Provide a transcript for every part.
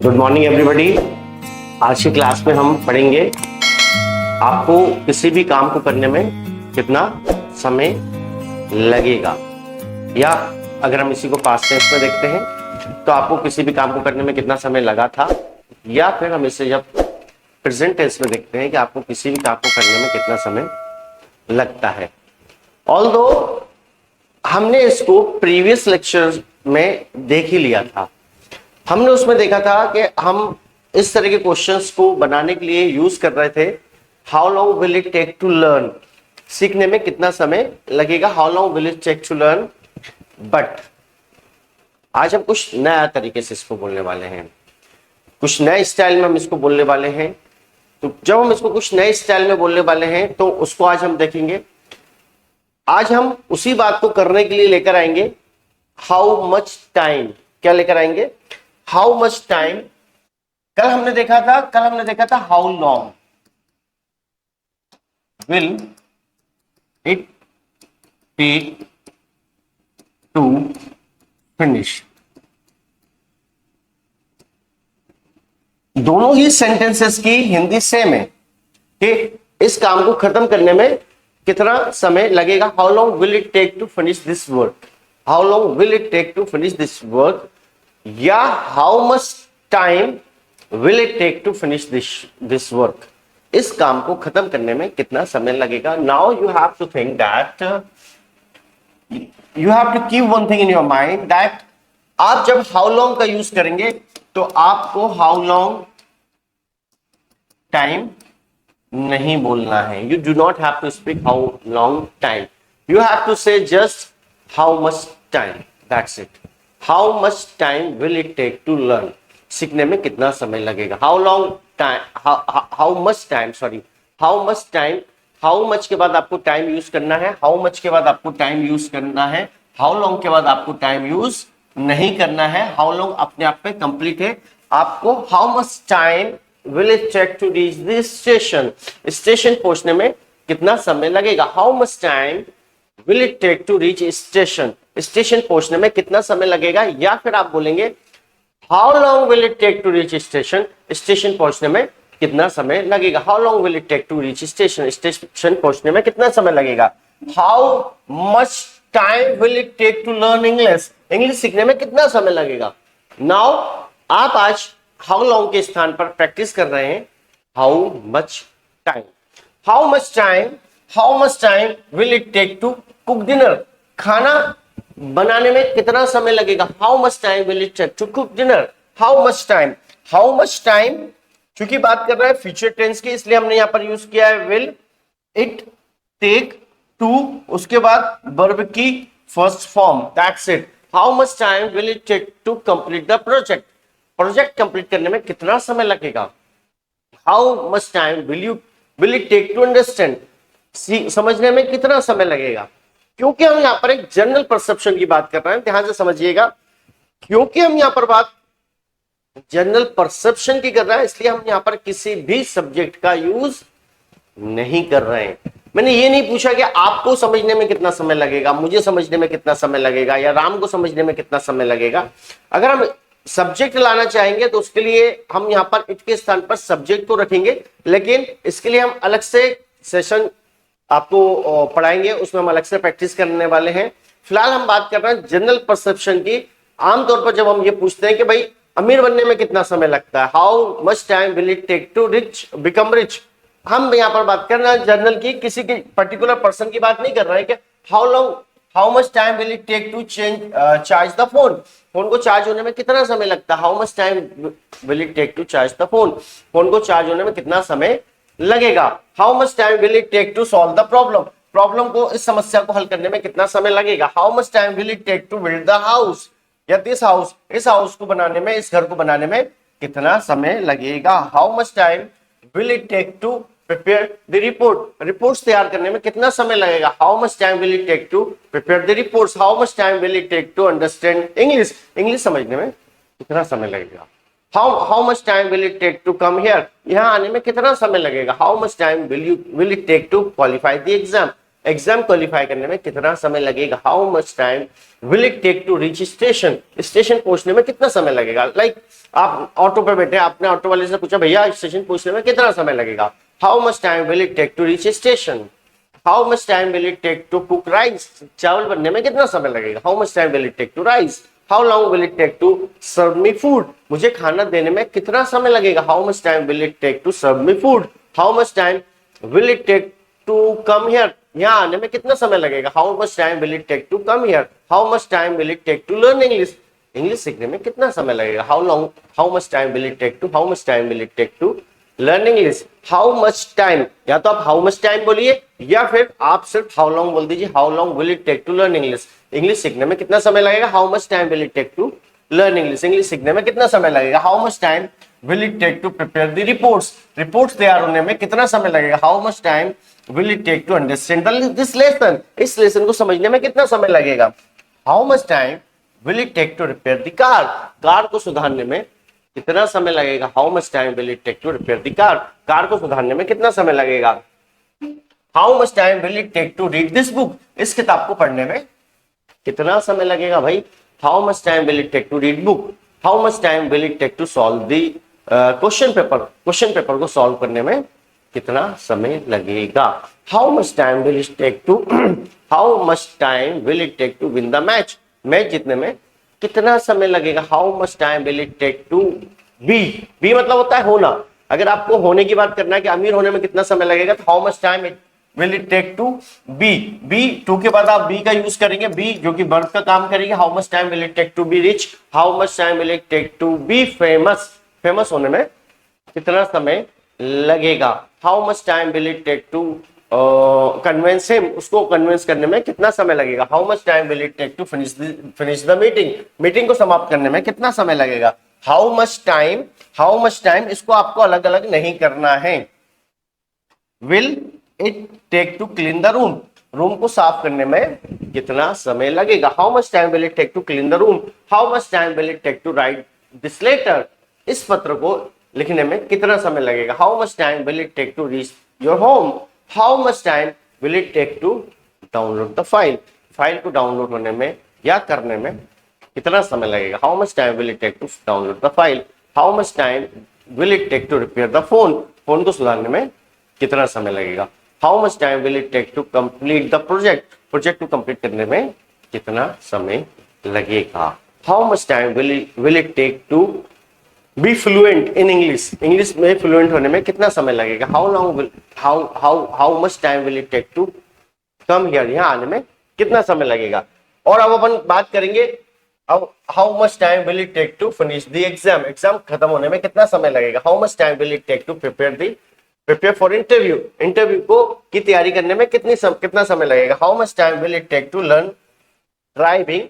Good morning everybody. आज की class में हम पढ़ेंगे आपको किसी भी काम को करने में कितना समय लगेगा, या अगर हम इसी को पास्ट टेंस में देखते हैं तो आपको किसी भी काम को करने में कितना समय लगा था, या फिर हम इसे जब प्रेजेंट टेंस में देखते हैं कि आपको किसी भी काम को करने में कितना समय लगता है। ऑल्दो हमने इसको प्रीवियस लेक्चर में देख ही लिया था। हमने उसमें देखा था कि हम इस तरह के क्वेश्चंस को बनाने के लिए यूज कर रहे थे, how long will it take to learn, सीखने में कितना समय लगेगा, how long will it take to learn. But आज हम कुछ नया तरीके से इसको बोलने वाले हैं, कुछ नए स्टाइल में हम इसको बोलने वाले हैं। तो जब हम इसको कुछ नए स्टाइल में बोलने वाले हैं तो उसको आज हम देखेंगे। आज हम उसी बात को करने के लिए लेकर आएंगे हाउ मच टाइम। क्या लेकर आएंगे? How much time. कल हमने देखा था how long will it take to finish. दोनों ही सेंटेंसेस की हिंदी सेम है कि इस काम को खत्म करने में कितना समय लगेगा। How long will it take to finish this work, how long will it take to finish this work, या how much time will it take to finish this work. इस काम को खत्म करने में कितना समय लगेगा। Now you have to think that, you have to keep one thing in your mind that आप जब हाउ लॉन्ग का यूज करेंगे तो आपको हाउ लॉन्ग टाइम नहीं बोलना है। You do not have to speak how long time, you have to say just how much time, that's it. How much time will it take to learn, सीखने में कितना समय लगेगा। How long time, how much time, sorry how much time. How much के बाद आपको time use करना है, हाउ मच के बाद आपको टाइम यूज करना है, हाउ लॉन्ग के बाद आपको टाइम यूज नहीं करना है। हाउ लॉन्ग अपने आप में कंप्लीट है। आपको how much time will it take to reach this station, station पहुंचने में कितना समय लगेगा। How much time will it take to reach station, station पहुंचने में कितना समय लगेगा। या फिर आप बोलेंगे how long will it take to reach station, station पहुंचने में कितना समय लगेगा। How long will it take to reach station, station पहुंचने में कितना समय लगेगा। How much time will it take to learn English, English सीखने में कितना समय लगेगा। नाउ आप आज हाउ लॉन्ग के स्थान पर प्रैक्टिस कर रहे हैं how much time. How much time, how much time will it take to cook dinner, खाना बनाने में कितना समय लगेगा। How much time will it take to cook dinner, how much time. How much time क्योंकि बात कर रहा है फ्यूचर टेंस की, इसलिए हमने यहां पर यूज किया है विल इट टेक टू, उसके बाद वर्ब की first form, that's it. How much time will it take to complete the project, project complete करने में कितना समय लगेगा। How much time will it take to understand, समझने में कितना समय लगेगा। क्योंकि हम यहां पर एक जनरल परसेप्शन की बात कर रहे हैं, ध्यान से समझिएगा। क्योंकि हम यहां पर बात जनरल परसेप्शन की कर रहे हैं, इसलिए हम यहां पर किसी भी सब्जेक्ट का यूज नहीं कर रहे हैं। मैंने ये नहीं पूछा कि आपको समझने में कितना समय लगेगा, मुझे समझने में कितना समय लगेगा, या राम को समझने में कितना समय लगेगा। अगर हम सब्जेक्ट लाना चाहेंगे तो उसके लिए हम यहां पर इट के स्थान पर सब्जेक्ट को रखेंगे, लेकिन इसके लिए हम अलग से सेशन आपको पढ़ाएंगे, उसमें हम अलग से प्रैक्टिस करने वाले हैं। फिलहाल हम बात कर रहे हैं जनरल परसेप्शन की। आमतौर पर जब हम ये पूछते हैं कि भाई अमीर बनने में कितना समय लगता है, how much time will it take to rich become rich, हम यहाँ पर बात कर रहे हैं जनरल की, किसी की पर्टिकुलर पर्सन की बात नहीं कर रहे हैं कि how much time will it take to charge the phone, phone को चार्ज होने में कितना समय लगता है। How much time will it take to charge the phone, phone को चार्ज होने में कितना समय लगेगा। How much time will it take to solve the problem, problem को, इस समस्या को हल करने में कितना समय लगेगा। How much time will it take to build the house, या दिस हाउस, इस हाउस को बनाने में, इस घर को बनाने में कितना समय लगेगा। How much time will it take to prepare the report, reports तैयार करने में कितना समय लगेगा। How much time will it take to prepare the reports, how much time will it take to understand English, English समझने में कितना समय लगेगा। How much time will it take to come here, यहां आने में कितना समय लगेगा। How much time will it take to qualify the exam, exam qualify करने में कितना समय लगेगा, how much time will it take to reach station, station पहुंचने में कितना समय लगेगा। लाइक आप ऑटो पे बैठे, आपने ऑटो वाले से पूछा भैया स्टेशन पहुंचने में कितना समय लगेगा, how much time will it take to reach station. How much time will it take to cook rice, चावल बनने में कितना समय लगेगा, how much time will it take to rice. How long will it take to serve me food, मुझे खाना देने में कितना समय लगेगा, how much time will it take to serve me food. How much time will it take to come here, यहाँ आने में कितना समय लगेगा, how much time will it take to come here. How much time will it take to learn English, English सीखने में कितना समय लगेगा, how long, how much time will it take to, how much time will it take to learn English. How much time, या तो आप how much time बोलिए या फिर आप सिर्फ हाउ लॉन्ग बोल दीजिए, how long will it take to learn English, English सीखने में कितना समय लगेगा, how much time will it take to learn English, English सीखने में कितना समय लगेगा। How much time will it take to prepare the reports, reports तैयार होने में कितना समय लगेगा, how much time will it take to understand this lesson, इस लेसन को समझने में कितना समय लगेगा। How much time will it take to repair the car, car को सुधारने में कितना समय लगेगा, how much time will it take to repair the car, car को सुधारने में कितना समय लगेगा। How much time will it take to read this book, इस किताब को पढ़ने में कितना समय लगेगा भाई, how much time will it take to read book. How much time will it take to solve the question paper, question paper को सॉल्व करने में कितना समय लगेगा। How much time will it take to how much time will it take to win the match, match जीतने में कितना समय लगेगा। How much time will it take to be, be मतलब होता है होना, अगर आपको होने की बात करना है कि अमीर होने में कितना समय लगेगा तो how much time will it take to be, be to के बाद आप बी का यूज करेंगे, बी जो कि बर्थ का काम करेंगे। How much time will it take to be rich, how much time will it take to be famous, famous होने में कितना समय लगेगा। How much time will it take to convince him, उसको कन्विंस करने में कितना समय लगेगा। How much time will it take to finish the meeting, meeting को समाप्त करने में कितना समय लगेगा। हाउ मच टाइम इसको आपको अलग अलग नहीं करना है। Will it take to clean the room, room को साफ करने में कितना समय लगेगा। How much time will it take to clean the room, how much time will it take to write this letter, इस पत्र को लिखने में कितना समय लगेगा। How much time will it take to reach your home, how much time will it take to download the file, file को download होने में या करने में कितना समय लगेगा। How much time will it take to download the file, how much time will it take to repair the phone, phone को सुधारने में कितना समय लगेगा। How much time will it take to complete the project, project को complete करने में कितना समय लगेगा। How much time will it take to be fluent in English, English में फ्लुएंट होने में कितना समय लगेगा। How long will how much time will it take to come here, यहाँ आने में कितना समय लगेगा। और अब अपन बात करेंगे अब how much time will it take to finish the exam, exam खत्म होने में कितना समय लगेगा। How much time will it take to prepare for interview, interview को की तैयारी करने में कितना समय लगेगा। How much time will it take to learn driving,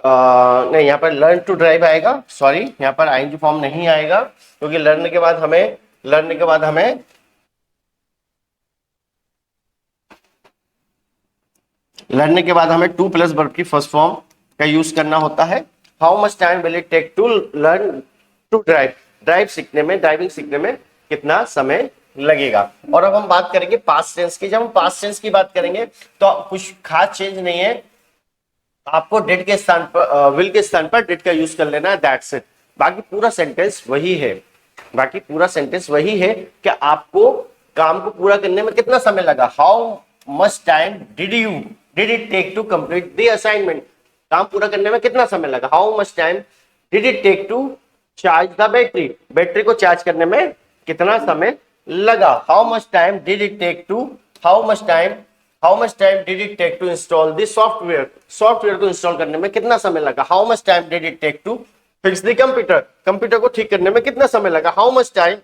नहीं यहाँ पर लर्न टू ड्राइव आएगा, सॉरी यहाँ पर आईएनजी फॉर्म नहीं आएगा क्योंकि लर्न के बाद हमें टू प्लस वर्ब की फर्स्ट फॉर्म का यूज करना होता है। How much time will it take to learn to drive, driving सीखने में कितना समय लगेगा। और अब हम बात करेंगे पास्ट टेंस की, जब हम पास्ट टेंस की बात करेंगे तो कुछ खास चेंज नहीं है, आपको डिड के स्थान पर विल के स्थान पर डिड का यूज कर लेना है, दैट्स इट। बाकी पूरा सेंटेंस वही है, कि आपको काम को पूरा करने में कितना समय लगा। How much time did it take to complete the assignment, काम पूरा करने में कितना समय लगा। How much time did it take to charge the battery, battery को चार्ज करने में कितना समय लगा। How much time did it take to install the software, software को इंस्टॉल करने में कितना समय लगा। How much time did it take to fix the computer, computer को ठीक करने में कितना समय लगा। How much time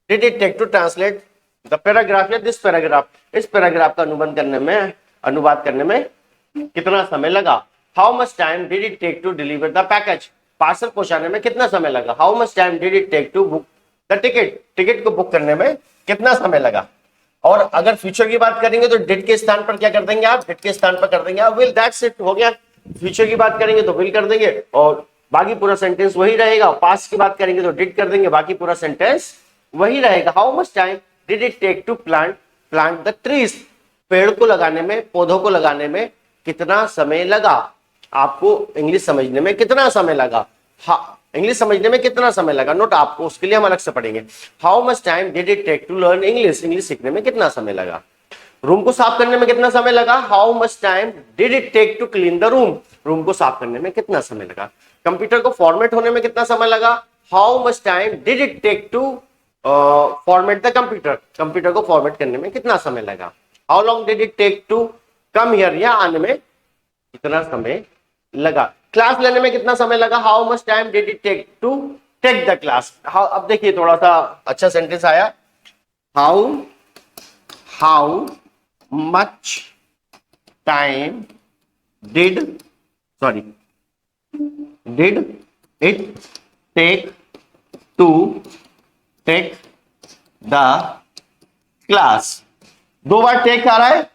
did it take to translate the paragraph या दिस पैराग्राफ, इस पैराग्राफ का अनुवाद करने में कितना समय लगा। How much time did it take to deliver the package, parcel पहुंचाने में कितना समय लगा। How much time did it take to book the ticket, ticket को बुक करने में कितना समय लगा। और अगर फ्यूचर की बात करेंगे तो डिड के स्थान पर क्या कर देंगे आप, डिड के स्थान पर कर देंगे आप विल, दैट्स इट, हो गया। फ्यूचर की बात करेंगे तो विल कर देंगे और बाकी पूरा सेंटेंस वही रहेगा। पास्ट की बात करेंगे तो डिड कर देंगे, बाकी पूरा सेंटेंस वही रहेगा। How much time did it take to plant the trees, पेड़ को लगाने में, पौधों को लगाने में कितना समय लगा? आपको इंग्लिश समझने में कितना समय लगा? इंग्लिश समझने में कितना समय लगा? नोट आपको उसके लिए हम अलग से पढ़ेंगे। How much time did it take to learn English? English सीखने में कितना समय लगा? रूम को साफ करने में कितना समय लगा? How much time did it take to clean the room? Room को साफ करने में कितना समय लगा? कंप्यूटर को फॉर्मेट होने में कितना समय लगा? How much time did it take to format the computer? Computer को फॉर्मेट करने में कितना समय लगा? How long did it take to come here? या आने में कितना समय लगा? क्लास लेने में कितना समय लगा? How much time did it take to take the class? अब देखिए थोड़ा सा अच्छा सेंटेंस आया। How much time did it take to take the class? दो बार टेक आ रहा है,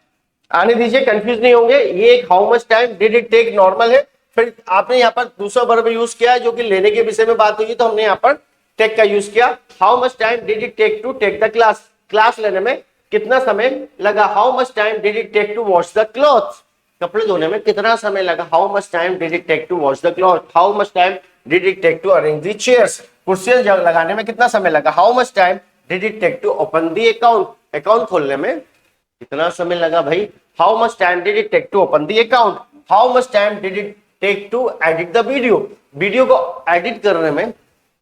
आने दीजिए, कंफ्यूज नहीं होंगे। ये एक how much time did it take normal है, फिर आपने यहाँ पर दूसरा वर्ब यूज किया है जो कि लेने के विषय में बात हुई, तो हमने यहाँ पर टेक का यूज किया। How much time did it take to take the class? Class लेने में कितना समय लगा? How much time did it take to wash the clothes? कपड़े धोने में कितना समय लगा? How much time did it take to wash the cloth? How much time did it take to arrange the chairs? कुर्सियां लगाने में कितना समय लगा? How much time did it take to open the account? Account खोलने में कितना समय लगा भाई? How much time did it take to open the account? How much time did it take to edit the video? Video को edit करने में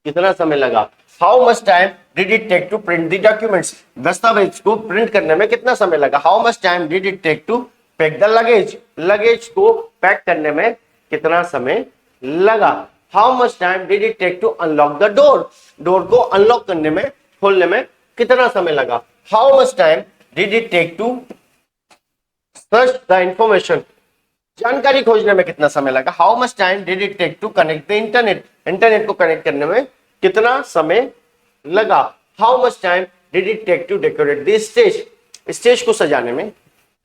कितना समय लगा? How much time did it take to print the documents? दस्तावेज को print करने में कितना समय लगा? How much time did it take to pack the luggage? Luggage को पैक करने में कितना समय लगा? How much time did it take to unlock the door? Door को अनलॉक करने में, खोलने में कितना समय लगा? How much time did it take to search the information? जानकारी खोजने में कितना समय लगा? How much time did it take to connect the internet? Internet को कनेक्ट करने में कितना समय लगा? How much time did it take to decorate the stage? Stage को सजाने में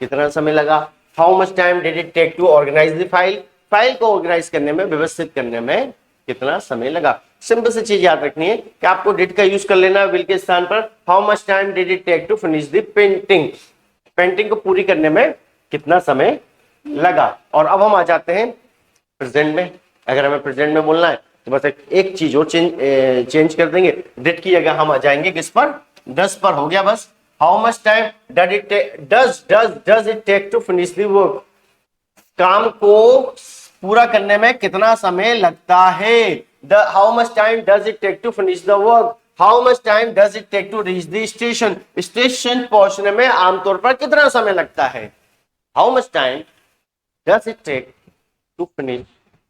कितना समय लगा? How much time did it take to organise the file? File को ऑर्गेनाइज करने में, व्यवस्थित करने में कितना समय लगा? सिंपल सी चीज याद रखनी है कि आपको डिड का यूज कर लेना है विल के स्थान पर। How much time did it take to finish the painting? Painting को पूरी करने में कितना समय लगा? और अब हम आ जाते हैं प्रेजेंट में। अगर हमें प्रेजेंट में बोलना है तो बस एक चीज और चेंज कर देंगे। डिड की जगह हम आ जाएंगे किस पर? डज पर। हो गया बस। How much time does it take to finish the work? काम को पूरा करने में कितना समय लगता है? How much time does it take to finish the work? How much time does it take to reach the station? Station पहुंचने में आमतौर पर कितना समय लगता है? How much time does it take to finish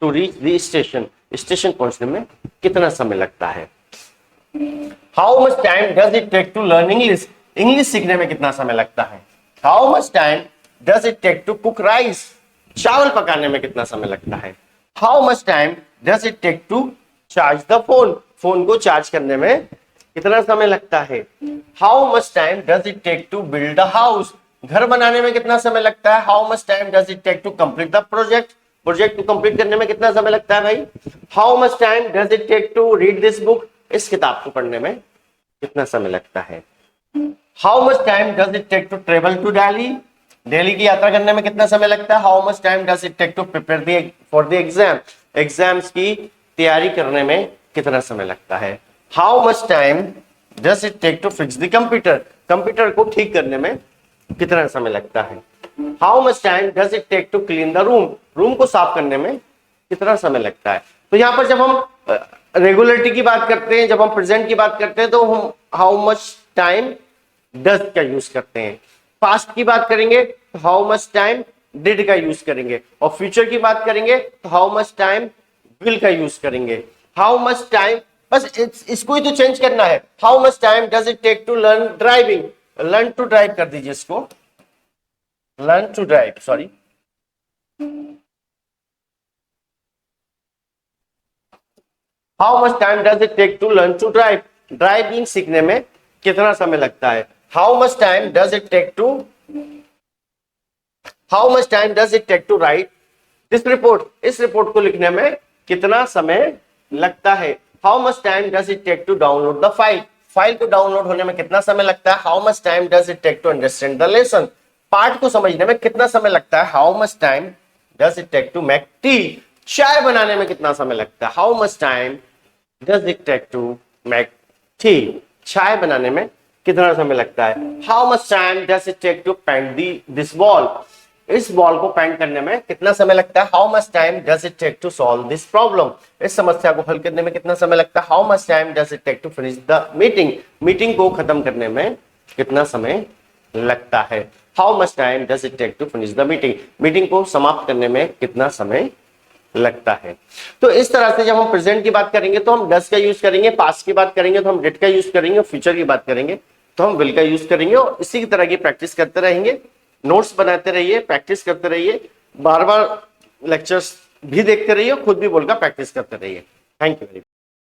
to reach the station? Station पहुंचने में कितना समय लगता है? How much time does it take to learn English? English सीखने में कितना समय लगता है? How much time does it take to cook rice? चावल पकाने में कितना समय लगता है? How much time does it take to charge the phone? Phone को चार्ज करने में कितना समय लगता है? How much time does it take to build a house? घर बनाने में कितना समय लगता है? How much time does it take to complete the project? Project को कंप्लीट करने में कितना समय लगता है भाई? How much time does it take to read this book? इस किताब को पढ़ने में कितना समय लगता है? How much time does it take to travel to Delhi? Delhi की यात्रा करने में कितना समय लगता है? How much time does it take to prepare for the exam? Exams की तैयारी करने में कितना समय लगता है? How much time does it take to fix the computer? Computer को ठीक करने में कितना समय लगता है? How much time does it take to clean the room? Room को साफ करने में कितना समय लगता है? तो यहाँ पर जब हम रेगुलरिटी की बात करते हैं, जब हम प्रेजेंट की बात करते हैं, तो हम हाउ मच टाइम डज का यूज करते हैं। पास्ट की बात करेंगे तो हाउ मच टाइम डिड का यूज करेंगे, और फ्यूचर की बात करेंगे तो हाउ मच टाइम विल का यूज करेंगे। हाउ मच टाइम, बस इसको ही तो चेंज करना है। How much time does it take to learn driving? Learn to drive कर दीजिए इसको, learn to drive, sorry. How much time does it take to learn to drive? Driving सीखने में कितना समय लगता है? How much time does it take to write this report? इस रिपोर्ट को लिखने में कितना समय लगता है? How much time does it take to download the file? File को डाउनलोड होने में कितना समय लगता है? How much time does it take to understand the lesson? Part को समझने में कितना समय लगता है, how much time does it take to make tea, चाय बनाने में कितना समय लगता है, how much time does it take to make tea, चाय बनाने में कितना समय लगता है, how much time does it take to paint this ball, इस बॉल को पेंट करने में कितना समय लगता है, how much time does it take to solve this problem, इस समस्या को हल करने में कितना समय लगता है, how much time does it take to finish the meeting, meeting को खत्म करने में कितना समय लगता है, how much time does it take to finish the meeting, meeting को समाप्त करने में कितना समय लगता है। तो इस तरह से जब हम प्रेजेंट की बात करेंगे तो हम डज का यूज करेंगे, पास्ट की बात करेंगे तो हम डिड का यूज करेंगे, फ्यूचर की बात करेंगे तो हम विल का यूज करेंगे, और इसी तरह की प्रैक्टिस करते रहेंगे, नोट्स बनाते रहिए, प्रैक्टिस करते रहिए, बार बार लेक्चर्स भी देखते रहिए, खुद भी बोलकर प्रैक्टिस करते रहिए। Thank you very much.